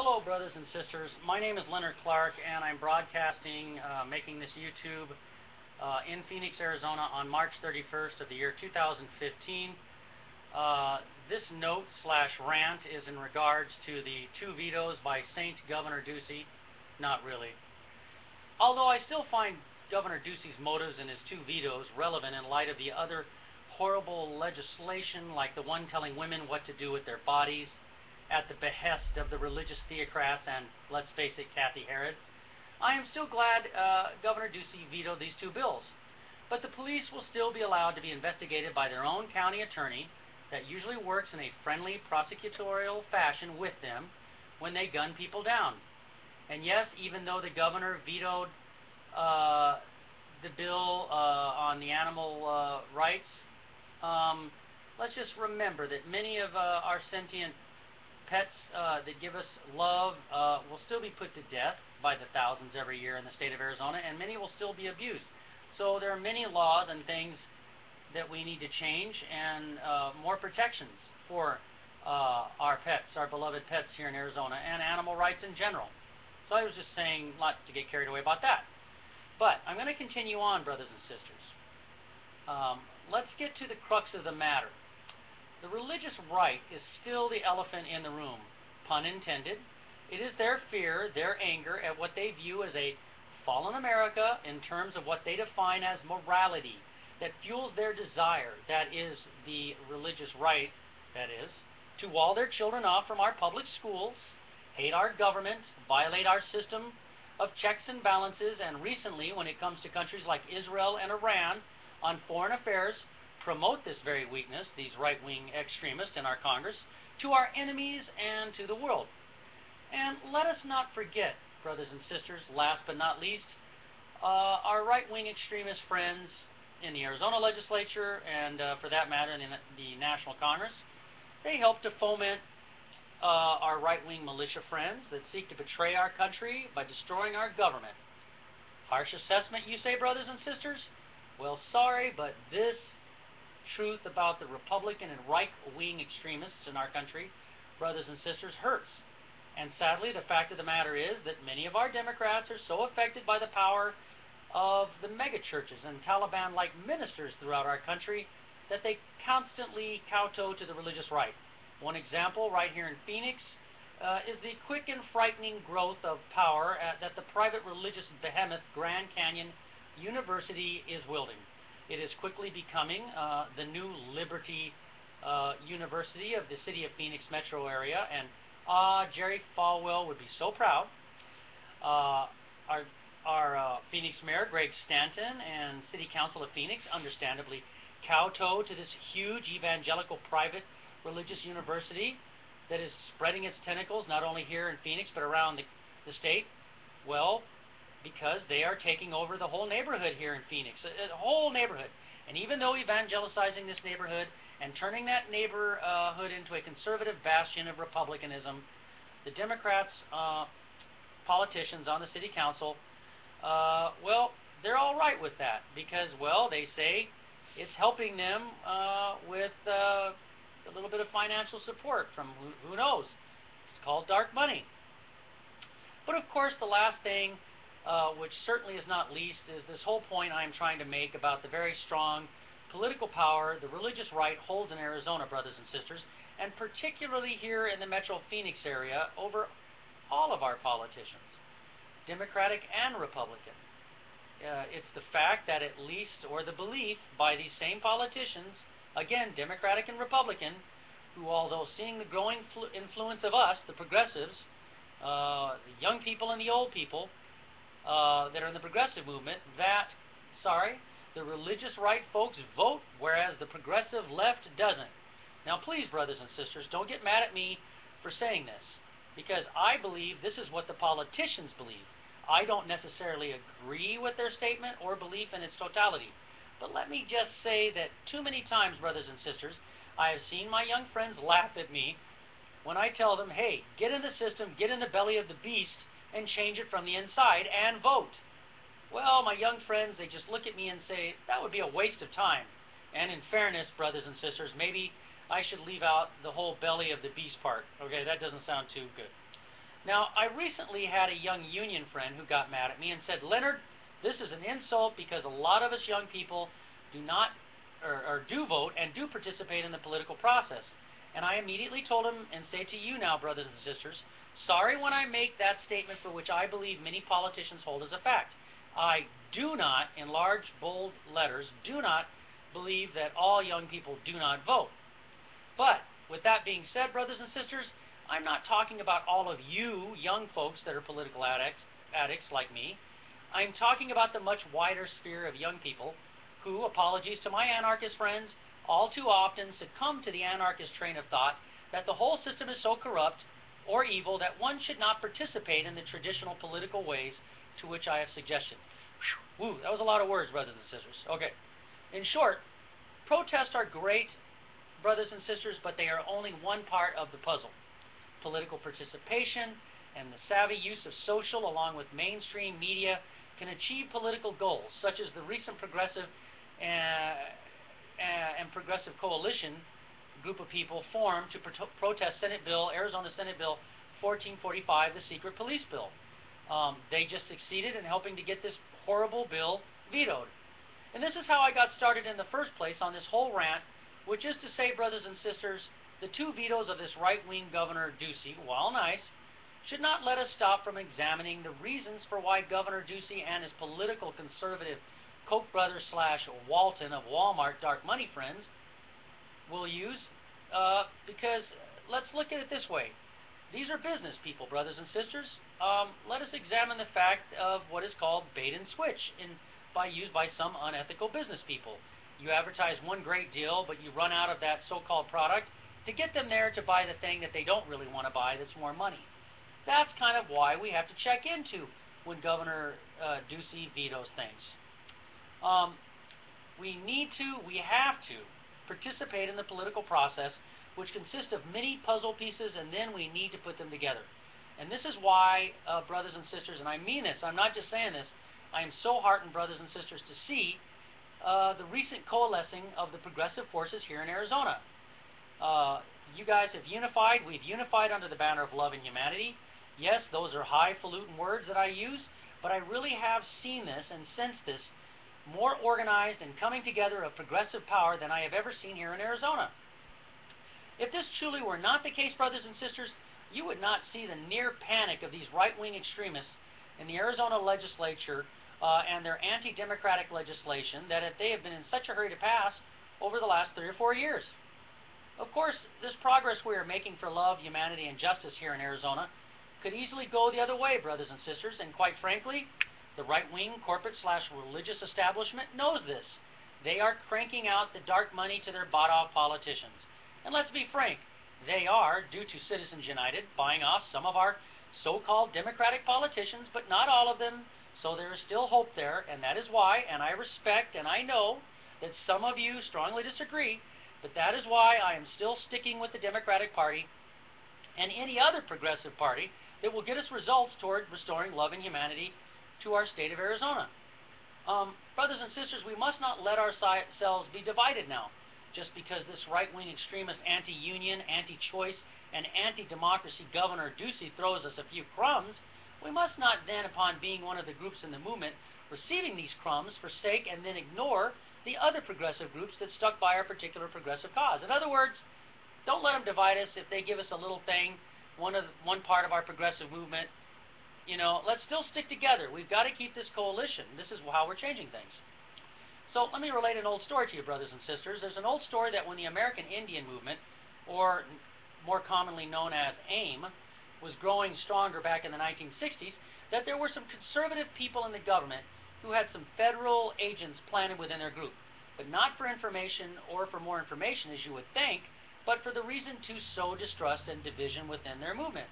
Hello, brothers and sisters. My name is Leonard Clark, and I'm broadcasting, making this YouTube in Phoenix, Arizona on March 31st of the year 2015. This note slash rant is in regards to the two vetoes by Saint Governor Ducey. Not really. Although I still find Governor Ducey's motives in his two vetoes relevant in light of the other horrible legislation, like the one telling women what to do with their bodies at the behest of the religious theocrats and, let's face it, Kathy Herod. I am still glad Governor Ducey vetoed these two bills. But the police will still be allowed to be investigated by their own county attorney that usually works in a friendly prosecutorial fashion with them when they gun people down. And yes, even though the governor vetoed the bill on the animal rights, let's just remember that many of our sentient pets that give us love will still be put to death by the thousands every year in the state of Arizona, and many will still be abused. So there are many laws and things that we need to change, and more protections for our pets, our beloved pets here in Arizona, and animal rights in general. So I was just saying, not to get carried away about that. But I'm going to continue on, brothers and sisters. Let's get to the crux of the matter. The religious right is still the elephant in the room, pun intended. It is their fear, their anger at what they view as a fallen America in terms of what they define as morality that fuels their desire, that is the religious right, that is, to wall their children off from our public schools, hate our government, violate our system of checks and balances, and recently, when it comes to countries like Israel and Iran on foreign affairs, promote this very weakness, these right-wing extremists in our Congress, to our enemies and to the world. And let us not forget, brothers and sisters, last but not least, our right-wing extremist friends in the Arizona legislature and, for that matter, in the National Congress. They help to foment our right-wing militia friends that seek to betray our country by destroying our government. Harsh assessment, you say, brothers and sisters? Well, sorry, but this truth about the Republican and right-wing extremists in our country, brothers and sisters, hurts. And sadly, the fact of the matter is that many of our Democrats are so affected by the power of the megachurches and Taliban-like ministers throughout our country that they constantly kowtow to the religious right. One example right here in Phoenix is the quick and frightening growth of power that the private religious behemoth Grand Canyon University is wielding. It is quickly becoming the new Liberty University of the city of Phoenix metro area, and Jerry Falwell would be so proud. Our Phoenix Mayor, Greg Stanton, and City Council of Phoenix understandably kowtow to this huge evangelical private religious university that is spreading its tentacles not only here in Phoenix but around the state. Well, because they are taking over the whole neighborhood here in Phoenix, a whole neighborhood. And even though evangelicizing this neighborhood and turning that neighborhood into a conservative bastion of republicanism, the Democrats, politicians on the city council, well, they're all right with that because, well, they say it's helping them with a little bit of financial support from who knows. It's called dark money. But of course, the last thing, which certainly is not least, is this whole point I'm trying to make about the very strong political power the religious right holds in Arizona, brothers and sisters, and particularly here in the Metro Phoenix area over all of our politicians, Democratic and Republican. It's the fact that at least, or the belief by these same politicians, again, Democratic and Republican, who, although seeing the growing influence of us, the progressives, the young people and the old people, that are in the progressive movement, the religious right folks vote, whereas the progressive left doesn't. Now, please, brothers and sisters, don't get mad at me for saying this, because I believe this is what the politicians believe. I don't necessarily agree with their statement or belief in its totality. But let me just say that too many times, brothers and sisters, I have seen my young friends laugh at me when I tell them, hey, get in the system, get in the belly of the beast, and change it from the inside and vote. Well, my young friends, they just look at me and say, that would be a waste of time. And in fairness, brothers and sisters, maybe I should leave out the whole belly of the beast part. Okay, that doesn't sound too good. Now, I recently had a young union friend who got mad at me and said, Leonard, this is an insult because a lot of us young people do not, or do vote and do participate in the political process. And I immediately told him and say to you now, brothers and sisters, sorry when I make that statement for which I believe many politicians hold as a fact. I do not, in large, bold letters, do not believe that all young people do not vote. But with that being said, brothers and sisters, I'm not talking about all of you young folks that are political addicts like me. I'm talking about the much wider sphere of young people who, apologies to my anarchist friends, all too often succumb to the anarchist train of thought that the whole system is so corrupt or evil that one should not participate in the traditional political ways to which I have suggested. Whew, that was a lot of words, brothers and sisters. Okay. In short, protests are great, brothers and sisters, but they are only one part of the puzzle. Political participation and the savvy use of social along with mainstream media can achieve political goals, such as the recent progressive and progressive coalition group of people formed to protest Arizona Senate Bill 1445, the secret police bill. They just succeeded in helping to get this horrible bill vetoed. And this is how I got started in the first place on this whole rant, which is to say, brothers and sisters, the two vetoes of this right-wing Governor Ducey, while nice, should not let us stop from examining the reasons for why Governor Ducey and his political conservative Koch brothers / Walton of Walmart dark money friends will use, because let's look at it this way. These are business people, brothers and sisters. Let us examine the fact of what is called bait and switch used by some unethical business people. You advertise one great deal, but you run out of that so-called product to get them there to buy the thing that they don't really want to buy that's more money. That's kind of why we have to check into when Governor Ducey vetoes things. We have to participate in the political process, which consists of many puzzle pieces, and then we need to put them together. And this is why, brothers and sisters, and I mean this, I'm not just saying this, I am so heartened, brothers and sisters, to see the recent coalescing of the progressive forces here in Arizona. You guys have unified. We've unified under the banner of love and humanity. Yes, those are highfalutin words that I use, but I really have seen this and sensed this more organized and coming together of progressive power than I have ever seen here in Arizona. If this truly were not the case, brothers and sisters, you would not see the near panic of these right-wing extremists in the Arizona legislature and their anti-democratic legislation that they have been in such a hurry to pass over the last 3 or 4 years. Of course, this progress we are making for love, humanity, and justice here in Arizona could easily go the other way, brothers and sisters, and quite frankly, the right-wing corporate / religious establishment knows this. They are cranking out the dark money to their bought-off politicians. And let's be frank, they are, due to Citizens United, buying off some of our so-called Democratic politicians, but not all of them, so there is still hope there, and that is why, and I respect and I know that some of you strongly disagree, but that is why I am still sticking with the Democratic Party and any other progressive party that will get us results toward restoring love and humanity to our state of Arizona. Brothers and sisters, we must not let ourselves be divided now. Just because this right-wing extremist anti-union, anti-choice, and anti-democracy Governor Ducey throws us a few crumbs, we must not then, upon being one of the groups in the movement, receiving these crumbs, forsake and then ignore the other progressive groups that stuck by our particular progressive cause. In other words, don't let them divide us if they give us a little thing, one part of our progressive movement. You know, let's still stick together. We've got to keep this coalition. This is how we're changing things. So let me relate an old story to you, brothers and sisters. There's an old story that when the American Indian movement, or more commonly known as AIM, was growing stronger back in the 1960s, that there were some conservative people in the government who had some federal agents planted within their group, but not for information or for more information, as you would think, but for the reason to sow distrust and division within their movement.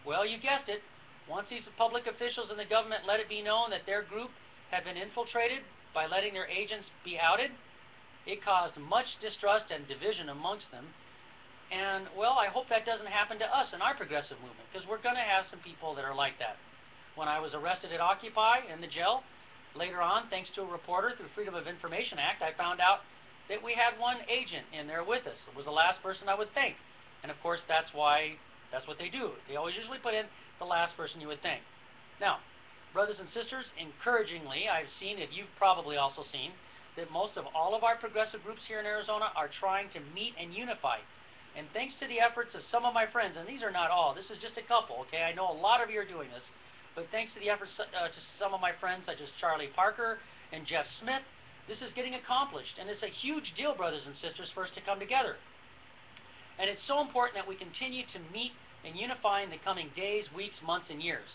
Well, you guessed it. Once these public officials in the government let it be known that their group had been infiltrated by letting their agents be outed, it caused much distrust and division amongst them. And, well, I hope that doesn't happen to us in our progressive movement, because we're going to have some people that are like that. When I was arrested at Occupy in the jail, later on, thanks to a reporter through Freedom of Information Act, I found out that we had one agent in there with us. It was the last person I would think. And, of course, that's why That's what they do. They always usually put in the last person you would think. Now, brothers and sisters, encouragingly, I've seen, if you've probably also seen, that most of all of our progressive groups here in Arizona are trying to meet and unify. And thanks to the efforts of some of my friends, and these are not all, this is just a couple, okay? I know a lot of you are doing this, but thanks to the efforts to some of my friends, such as Charlie Parker and Jeff Smith, this is getting accomplished. And it's a huge deal, brothers and sisters, for us to come together. And it's so important that we continue to meet and unify in the coming days, weeks, months, and years.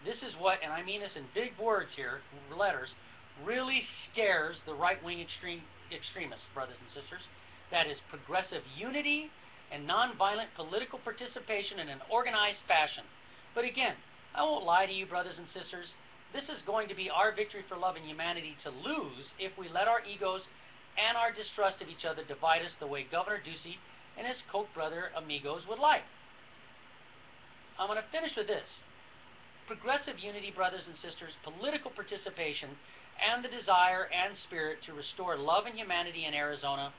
This is what, and I mean this in big words here, letters, really scares the right-wing extremists, brothers and sisters. That is progressive unity and nonviolent political participation in an organized fashion. But again, I won't lie to you, brothers and sisters. This is going to be our victory for love and humanity to lose if we let our egos and our distrust of each other divide us the way Governor Ducey and his Koch brother amigos would like. I'm going to finish with this. Progressive unity, brothers and sisters, political participation, and the desire and spirit to restore love and humanity in Arizona.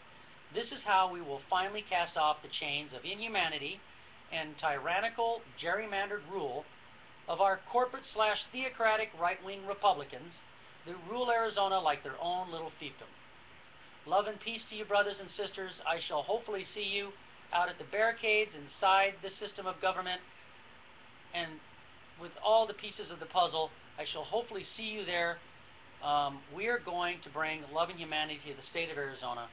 This is how we will finally cast off the chains of inhumanity and tyrannical, gerrymandered rule of our corporate/theocratic right-wing Republicans that rule Arizona like their own little fiefdom. Love and peace to you, brothers and sisters. I shall hopefully see you out at the barricades inside the system of government, and with all the pieces of the puzzle, I shall hopefully see you there. We are going to bring love and humanity to the state of Arizona,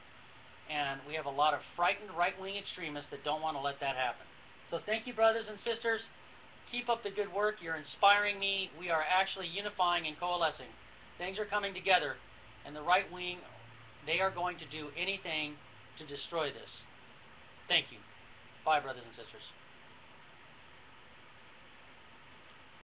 and we have a lot of frightened right-wing extremists that don't want to let that happen. So thank you, brothers and sisters. Keep up the good work. You're inspiring me. We are actually unifying and coalescing. Things are coming together, and the right wing, they are going to do anything to destroy this. Thank you. Bye, brothers and sisters.